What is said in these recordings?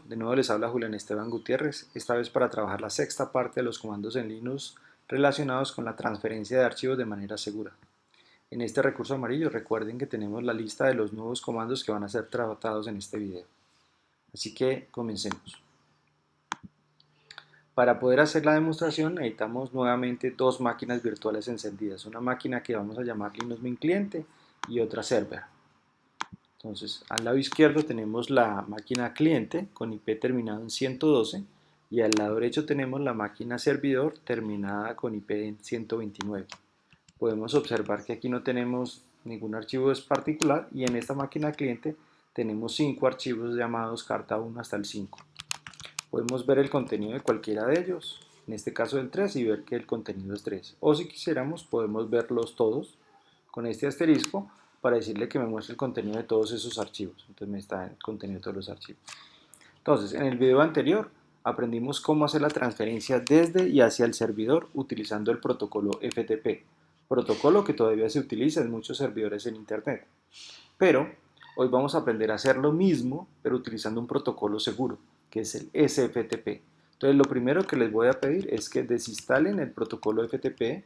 De nuevo les habla Julián Esteban Gutiérrez, esta vez para trabajar la sexta parte de los comandos en Linux relacionados con la transferencia de archivos de manera segura. En este recurso amarillo recuerden que tenemos la lista de los nuevos comandos que van a ser tratados en este video. Así que comencemos. Para poder hacer la demostración necesitamos nuevamente dos máquinas virtuales encendidas, una máquina que vamos a llamar Linux Mint Cliente y otra Server. Entonces, al lado izquierdo tenemos la máquina cliente con IP terminado en 112 y al lado derecho tenemos la máquina servidor terminada con IP en 129. Podemos observar que aquí no tenemos ningún archivo particular y en esta máquina cliente tenemos 5 archivos llamados carta 1 hasta el 5. Podemos ver el contenido de cualquiera de ellos, en este caso del 3, y ver que el contenido es 3. O si quisiéramos podemos verlos todos con este asterisco para decirle que me muestre el contenido de todos esos archivos. Entonces me está el contenido de todos los archivos. Entonces, en el video anterior aprendimos cómo hacer la transferencia desde y hacia el servidor utilizando el protocolo FTP, protocolo que todavía se utiliza en muchos servidores en internet. Pero hoy vamos a aprender a hacer lo mismo, pero utilizando un protocolo seguro, que es el SFTP. Entonces, lo primero que les voy a pedir es que desinstalen el protocolo FTP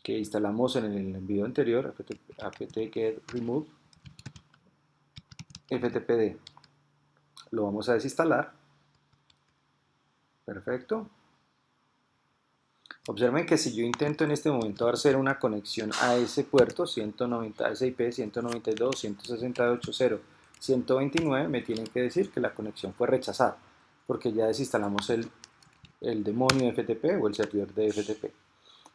que instalamos en el video anterior, apt-get remove ftpd. Lo vamos a desinstalar. Perfecto. Observen que si yo intento en este momento hacer una conexión a ese puerto 190, a ese IP 192.168.0.129, me tienen que decir que la conexión fue rechazada, porque ya desinstalamos el demonio de FTP o el servidor de FTP.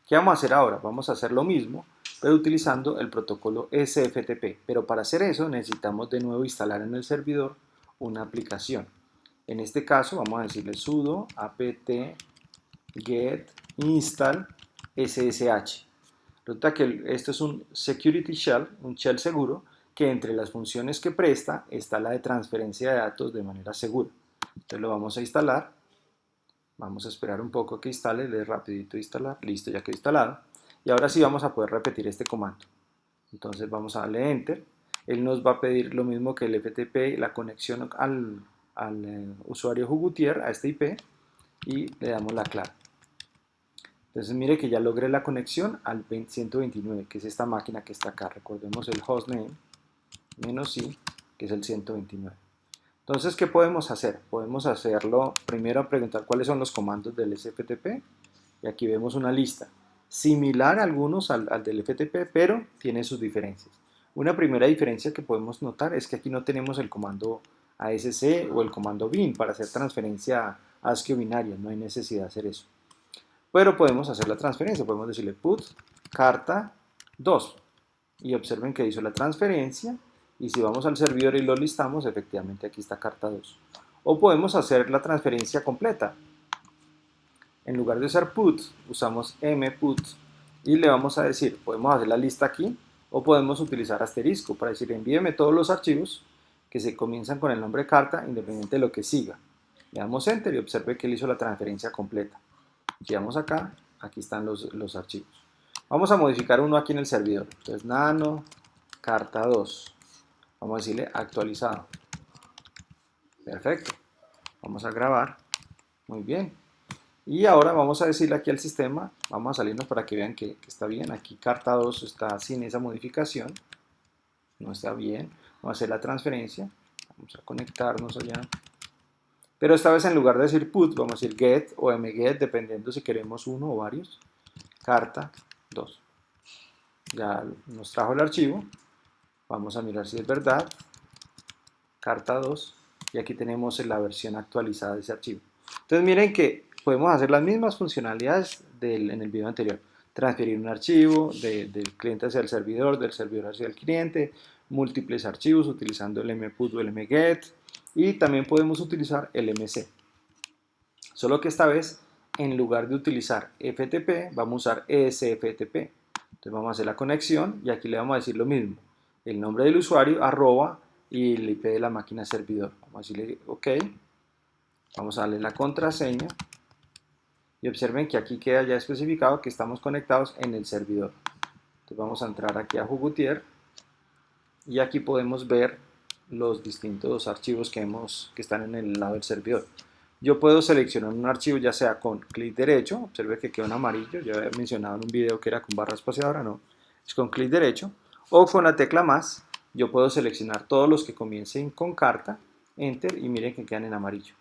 ¿Qué vamos a hacer ahora? Vamos a hacer lo mismo, pero utilizando el protocolo SFTP. Pero para hacer eso necesitamos de nuevo instalar en el servidor una aplicación. En este caso vamos a decirle sudo apt-get install ssh. Resulta que esto es un security shell, un shell seguro, que entre las funciones que presta está la de transferencia de datos de manera segura. Entonces lo vamos a instalar. Vamos a esperar un poco que instale, le rapidito instalar, listo, ya quedó instalado. Y ahora sí vamos a poder repetir este comando. Entonces vamos a darle Enter. Él nos va a pedir lo mismo que el FTP, la conexión al usuario Hugutier, a este IP, y le damos la clave. Entonces mire que ya logré la conexión al 129, que es esta máquina que está acá. Recordemos el hostname, -i, que es el 129. Entonces, ¿qué podemos hacer? Podemos hacerlo, primero preguntar cuáles son los comandos del SFTP, y aquí vemos una lista, similar a algunos al del FTP, pero tiene sus diferencias. Una primera diferencia que podemos notar es que aquí no tenemos el comando ASC o el comando bin para hacer transferencia ASCII o binaria, no hay necesidad de hacer eso. Pero podemos hacer la transferencia, podemos decirle put carta 2, y observen que hizo la transferencia. Y si vamos al servidor y lo listamos, efectivamente aquí está carta 2. O podemos hacer la transferencia completa. En lugar de usar put, usamos mput y le vamos a decir, podemos hacer la lista aquí o podemos utilizar asterisco para decir envíeme todos los archivos que se comienzan con el nombre carta independiente de lo que siga. Le damos enter y observe que él hizo la transferencia completa. Llegamos acá, aquí están los archivos. Vamos a modificar uno aquí en el servidor. Entonces nano carta 2. Vamos a decirle actualizado. Perfecto. Vamos a grabar. Muy bien. Y ahora vamos a decirle aquí al sistema, vamos a salirnos para que vean que está bien. Aquí carta 2 está sin esa modificación. No está bien. Vamos a hacer la transferencia. Vamos a conectarnos allá. Pero esta vez en lugar de decir put, vamos a decir get o mget, dependiendo si queremos uno o varios. Carta 2. Ya nos trajo el archivo. Vamos a mirar si es verdad. Carta 2. Y aquí tenemos la versión actualizada de ese archivo. Entonces miren que podemos hacer las mismas funcionalidades en el video anterior. Transferir un archivo del cliente hacia el servidor, del servidor hacia el cliente, múltiples archivos utilizando el mput o el mget, y también podemos utilizar el mc. Solo que esta vez, en lugar de utilizar FTP, vamos a usar SFTP. Entonces vamos a hacer la conexión y aquí le vamos a decir lo mismo. El nombre del usuario, arroba, y el IP de la máquina servidor. Vamos a decirle OK. Vamos a darle la contraseña. Y observen que aquí queda ya especificado que estamos conectados en el servidor. Entonces vamos a entrar aquí a Hugutier. Y aquí podemos ver los distintos archivos que están en el lado del servidor. Yo puedo seleccionar un archivo ya sea con clic derecho, observe que quedó en amarillo, ya había mencionado en un video que era con barra espaciadora, no, es con clic derecho, o con la tecla más, yo puedo seleccionar todos los que comiencen con carta, enter, y miren que quedan en amarillo.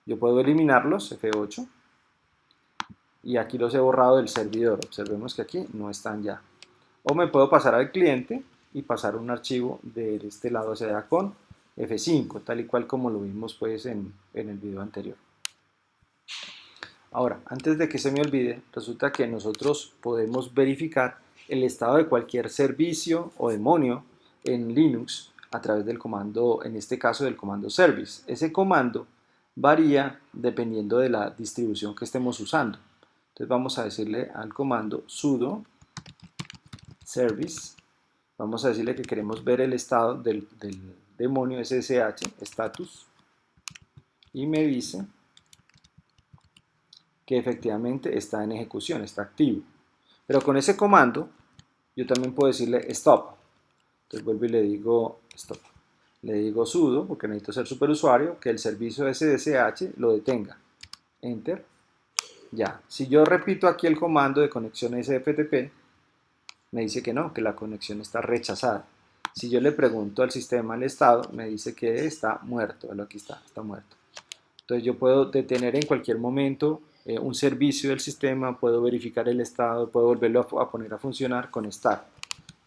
Yo puedo eliminarlos, F8, y aquí los he borrado del servidor, observemos que aquí no están ya. O me puedo pasar al cliente y pasar un archivo de este lado hacia allá con F5, tal y cual como lo vimos pues en el video anterior. Ahora, antes de que se me olvide, resulta que nosotros podemos verificar el estado de cualquier servicio o demonio en Linux a través del comando, en este caso del comando service. Ese comando varía dependiendo de la distribución que estemos usando. Entonces vamos a decirle al comando sudo service, vamos a decirle que queremos ver el estado del demonio SSH, status, y me dice que efectivamente está en ejecución, está activo. Pero con ese comando yo también puedo decirle stop. Entonces vuelvo y le digo stop. Le digo sudo, porque necesito ser superusuario, que el servicio SSH lo detenga. Enter. Ya. Si yo repito aquí el comando de conexión SFTP, me dice que no, que la conexión está rechazada. Si yo le pregunto al sistema el estado, me dice que está muerto. Aquí está muerto. Entonces yo puedo detener en cualquier momento un servicio del sistema, puedo verificar el estado, puedo volverlo a poner a funcionar con start.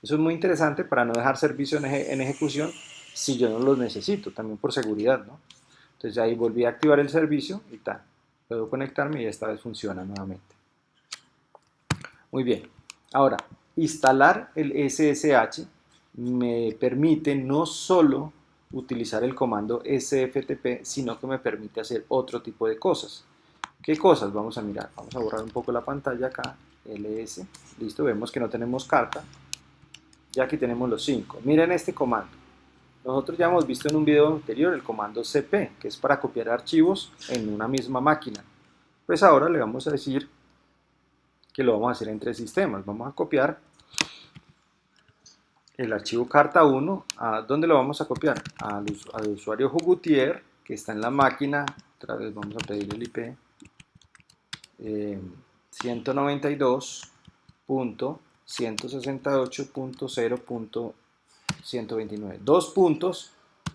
Eso es muy interesante para no dejar servicios en ejecución si yo no los necesito, también por seguridad, ¿no? Entonces ahí volví a activar el servicio y tal. Puedo conectarme y esta vez funciona nuevamente. Muy bien. Ahora, instalar el SSH me permite no solo utilizar el comando sftp, sino que me permite hacer otro tipo de cosas. ¿Qué cosas? Vamos a mirar. Vamos a borrar un poco la pantalla acá. ls. Listo, vemos que no tenemos carta. Ya aquí tenemos los 5. Miren este comando. Nosotros ya hemos visto en un video anterior el comando cp, que es para copiar archivos en una misma máquina. Pues ahora le vamos a decir que lo vamos a hacer entre sistemas. Vamos a copiar el archivo carta1. ¿A dónde lo vamos a copiar? Al usuario Hugutier, que está en la máquina. Otra vez vamos a pedir el IP. 192.168.0.129. Dos puntos,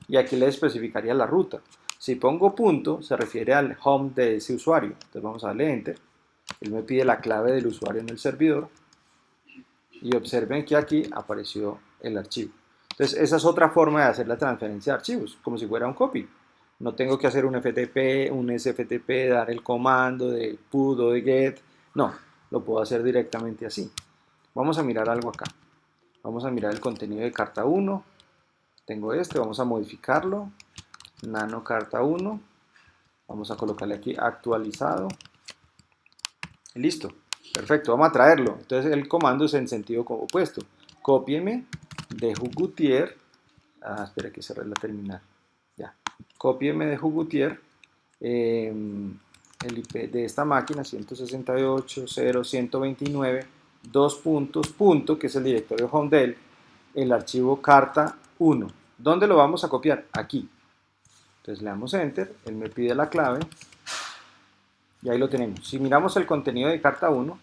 y aquí le especificaría la ruta. Si pongo punto, se refiere al home de ese usuario. Entonces vamos a darle enter. Él me pide la clave del usuario en el servidor. Y observen que aquí apareció el archivo. Entonces esa es otra forma de hacer la transferencia de archivos, como si fuera un copy. No tengo que hacer un FTP, un SFTP, dar el comando de put o de get. No, lo puedo hacer directamente así. Vamos a mirar algo acá. Vamos a mirar el contenido de carta 1. Tengo este, vamos a modificarlo. Nano carta 1. Vamos a colocarle aquí actualizado. Y listo. Perfecto, vamos a traerlo. Entonces el comando es en sentido opuesto. Cópieme de Hugutier. Espera que cerré la terminal. Ya. Cópieme de Hugutier el IP de esta máquina 168.0.129, dos puntos, punto, que es el directorio home de él, el archivo carta 1. ¿Dónde lo vamos a copiar? Aquí. Entonces le damos enter, él me pide la clave y ahí lo tenemos. Si miramos el contenido de carta 1,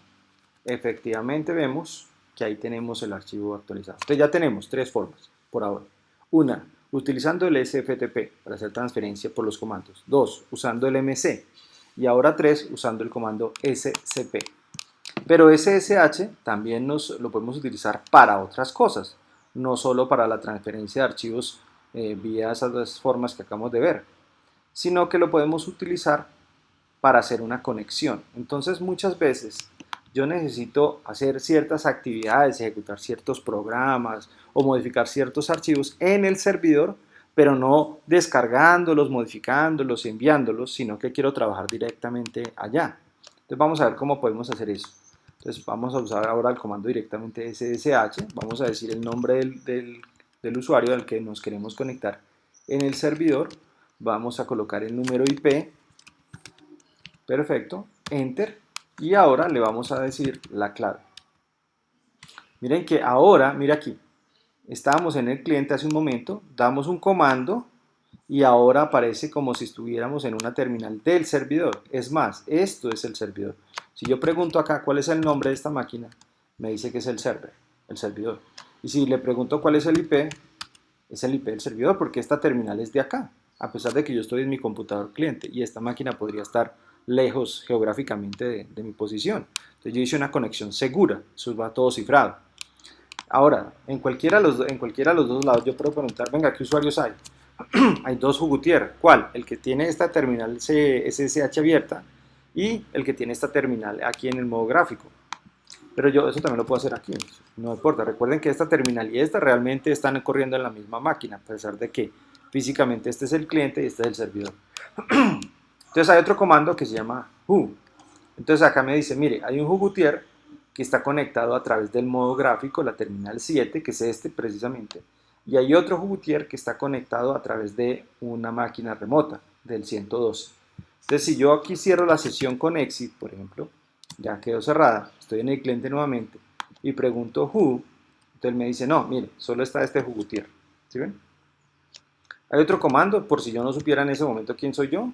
efectivamente vemos que ahí tenemos el archivo actualizado. Entonces ya tenemos tres formas por ahora. Una, utilizando el SFTP para hacer transferencia por los comandos. Dos, usando el MC. Y ahora tres, usando el comando scp. Pero SSH también lo podemos utilizar para otras cosas, no solo para la transferencia de archivos vía esas dos formas que acabamos de ver, sino que lo podemos utilizar para hacer una conexión. Entonces muchas veces yo necesito hacer ciertas actividades, ejecutar ciertos programas o modificar ciertos archivos en el servidor, pero no descargándolos, modificándolos, enviándolos, sino que quiero trabajar directamente allá. Entonces vamos a ver cómo podemos hacer eso. Entonces vamos a usar ahora el comando directamente SSH, vamos a decir el nombre del usuario al que nos queremos conectar en el servidor, vamos a colocar el número IP, perfecto, enter, y ahora le vamos a decir la clave. Miren que ahora, mira aquí, estábamos en el cliente hace un momento, damos un comando y ahora aparece como si estuviéramos en una terminal del servidor. Es más, esto es el servidor. Si yo pregunto acá cuál es el nombre de esta máquina, me dice que es el server, el servidor. Y si le pregunto cuál es el IP, es el IP del servidor porque esta terminal es de acá, a pesar de que yo estoy en mi computador cliente y esta máquina podría estar lejos geográficamente de mi posición. Entonces yo hice una conexión segura, eso va todo cifrado. Ahora, en cualquiera de los dos lados yo puedo preguntar, venga, ¿qué usuarios hay? Hay dos Hugutier. ¿Cuál? El que tiene esta terminal SSH abierta y el que tiene esta terminal aquí en el modo gráfico. Pero yo eso también lo puedo hacer aquí, no importa. Recuerden que esta terminal y esta realmente están corriendo en la misma máquina, a pesar de que físicamente este es el cliente y este es el servidor. Entonces hay otro comando que se llama who. Entonces acá me dice, mire, hay un Hugutier que está conectado a través del modo gráfico, la terminal 7, que es este precisamente, y hay otro Hugutier que está conectado a través de una máquina remota del 112. Entonces si yo aquí cierro la sesión con exit, por ejemplo, ya quedó cerrada, estoy en el cliente nuevamente y pregunto who, entonces me dice, no, mire, solo está este Hugutier. ¿Sí ven? Hay otro comando, por si yo no supiera en ese momento quién soy yo,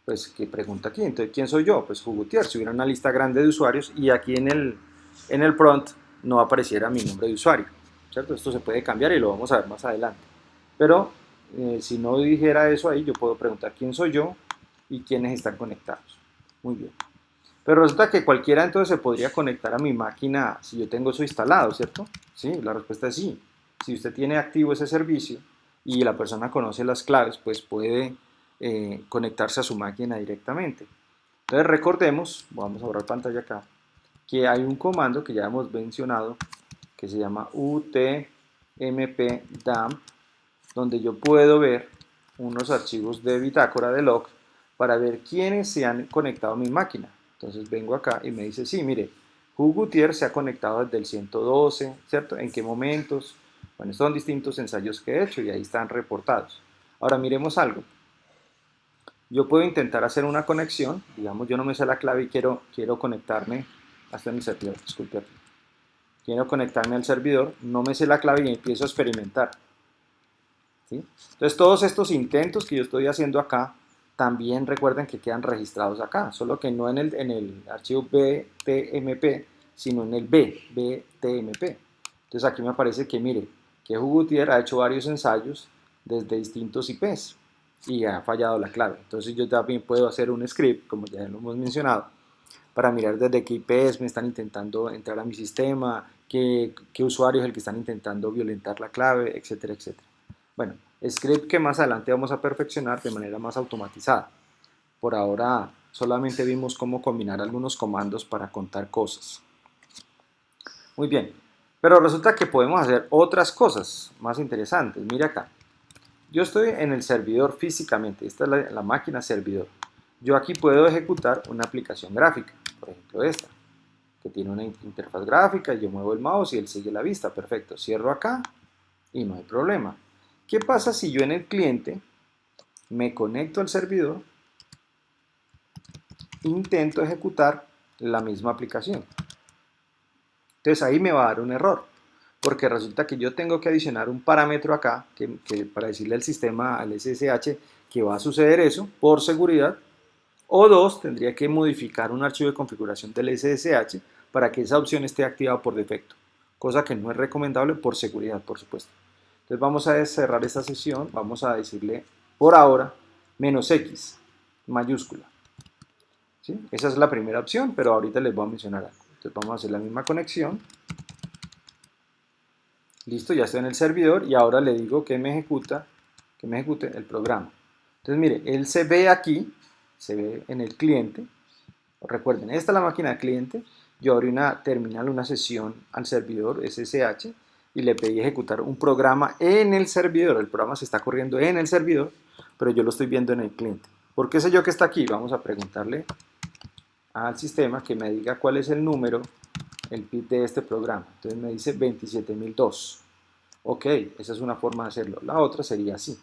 pues que pregunta aquí, entonces ¿quién soy yo? Pues Hugutier, si hubiera una lista grande de usuarios y aquí en el prompt no apareciera mi nombre de usuario, ¿cierto? Esto se puede cambiar y lo vamos a ver más adelante. Pero si no dijera eso ahí, yo puedo preguntar quién soy yo y quiénes están conectados. Muy bien. Pero resulta que cualquiera entonces se podría conectar a mi máquina si yo tengo eso instalado, ¿cierto? Sí, la respuesta es sí. Si usted tiene activo ese servicio y la persona conoce las claves, pues puede conectarse a su máquina directamente. Entonces recordemos, vamos a borrar pantalla acá, que hay un comando que ya hemos mencionado que se llama utmpdump, donde yo puedo ver unos archivos de bitácora de log para ver quiénes se han conectado a mi máquina. Entonces vengo acá y me dice, sí, mire, Gutiérrez se ha conectado desde el 112, ¿cierto? ¿En qué momentos? Bueno, son distintos ensayos que he hecho y ahí están reportados. Ahora miremos algo. Yo puedo intentar hacer una conexión, digamos, yo no me sé la clave y quiero conectarme hasta en el servidor, disculpe aquí. Quiero conectarme al servidor, no me sé la clave y empiezo a experimentar. ¿Sí? Entonces todos estos intentos que yo estoy haciendo acá, también recuerden que quedan registrados acá, solo que no en el archivo BTMP, sino en el BTMP. Entonces aquí me aparece que, mire, que Gutier ha hecho varios ensayos desde distintos IPs y ha fallado la clave. Entonces yo también puedo hacer un script, como ya lo hemos mencionado, para mirar desde qué IPs me están intentando entrar a mi sistema, qué usuario es el que están intentando violentar la clave, etcétera, etcétera. Bueno, script que más adelante vamos a perfeccionar de manera más automatizada. Por ahora solamente vimos cómo combinar algunos comandos para contar cosas. Muy bien, pero resulta que podemos hacer otras cosas más interesantes. Mira acá, yo estoy en el servidor físicamente, esta es la máquina servidor. Yo aquí puedo ejecutar una aplicación gráfica, por ejemplo esta, que tiene una interfaz gráfica, yo muevo el mouse y él sigue la vista, perfecto. Cierro acá y no hay problema. ¿Qué pasa si yo en el cliente me conecto al servidor e intento ejecutar la misma aplicación? Entonces ahí me va a dar un error, porque resulta que yo tengo que adicionar un parámetro acá para decirle al sistema, al SSH, que va a suceder eso por seguridad, o dos, tendría que modificar un archivo de configuración del SSH para que esa opción esté activada por defecto, cosa que no es recomendable por seguridad, por supuesto. Entonces vamos a cerrar esta sesión, vamos a decirle por ahora "-x", mayúscula. ¿Sí? Esa es la primera opción, pero ahorita les voy a mencionar algo. Entonces vamos a hacer la misma conexión. Listo, ya estoy en el servidor y ahora le digo que me ejecute el programa. Entonces mire, él se ve aquí, se ve en el cliente. Recuerden, esta es la máquina de cliente. Yo abrí una terminal, una sesión al servidor SSH y le pedí ejecutar un programa en el servidor. El programa se está corriendo en el servidor, pero yo lo estoy viendo en el cliente. ¿Por qué sé yo que está aquí? Vamos a preguntarle al sistema que me diga cuál es el número, el PID de este programa. Entonces me dice 27002. Ok, esa es una forma de hacerlo. La otra sería así.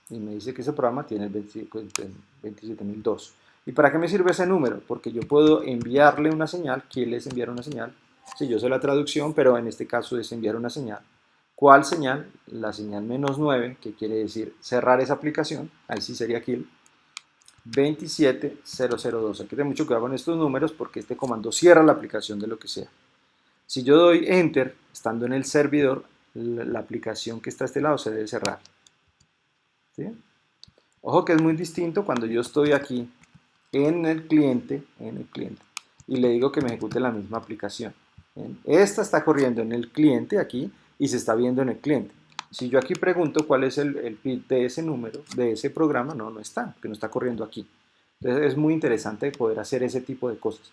Y me dice que ese programa tiene el 27002. ¿Y para qué me sirve ese número? Porque yo puedo enviarle una señal, ¿quién les enviar una señal? Sí, yo sé la traducción, pero en este caso es enviar una señal. ¿Cuál señal? La señal -9, que quiere decir cerrar esa aplicación. Ahí sí sería kill. 27002. Hay que tener mucho cuidado con estos números porque este comando cierra la aplicación de lo que sea. Si yo doy enter, estando en el servidor, la aplicación que está a este lado se debe cerrar. ¿Sí? Ojo que es muy distinto cuando yo estoy aquí en el cliente, y le digo que me ejecute la misma aplicación. ¿Bien? Esta está corriendo en el cliente aquí y se está viendo en el cliente. Si yo aquí pregunto cuál es el PID de ese número, de ese programa, no está, que no está corriendo aquí. Entonces es muy interesante poder hacer ese tipo de cosas.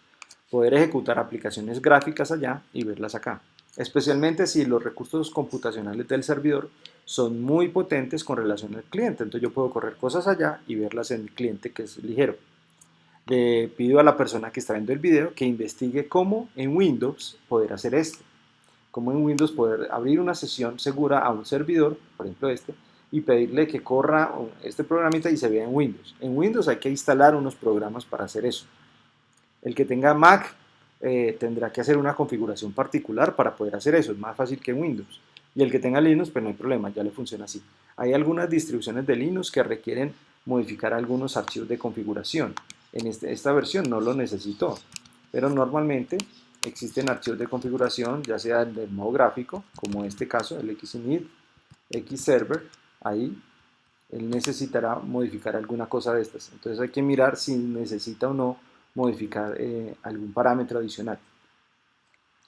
Poder ejecutar aplicaciones gráficas allá y verlas acá. Especialmente si los recursos computacionales del servidor son muy potentes con relación al cliente. Entonces yo puedo correr cosas allá y verlas en el cliente, que es ligero. Le pido a la persona que está viendo el video que investigue cómo en Windows poder hacer esto. Cómo en Windows poder abrir una sesión segura a un servidor, por ejemplo este, y pedirle que corra este programita y se vea en Windows. En Windows hay que instalar unos programas para hacer eso. El que tenga Mac tendrá que hacer una configuración particular para poder hacer eso. Es más fácil que en Windows. Y el que tenga Linux, pues no hay problema, ya le funciona así. Hay algunas distribuciones de Linux que requieren modificar algunos archivos de configuración. En esta versión no lo necesitó, pero normalmente existen archivos de configuración, ya sea del modo gráfico, como en este caso, el Xinit, Xserver, ahí él necesitará modificar alguna cosa de estas. Entonces hay que mirar si necesita o no modificar algún parámetro adicional.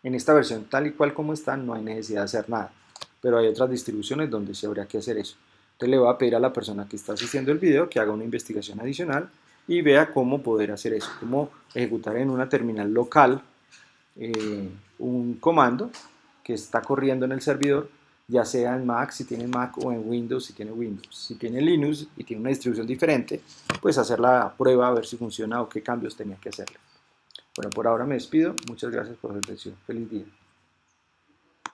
En esta versión tal y cual como está no hay necesidad de hacer nada, pero hay otras distribuciones donde sí habría que hacer eso. Entonces le voy a pedir a la persona que está asistiendo el video que haga una investigación adicional y vea cómo poder hacer eso, cómo ejecutar en una terminal local un comando que está corriendo en el servidor, ya sea en Mac si tiene Mac o en Windows si tiene Windows. Si tiene Linux y tiene una distribución diferente, pues hacer la prueba a ver si funciona o qué cambios tenía que hacerle. Bueno, por ahora me despido. Muchas gracias por su atención. Feliz día.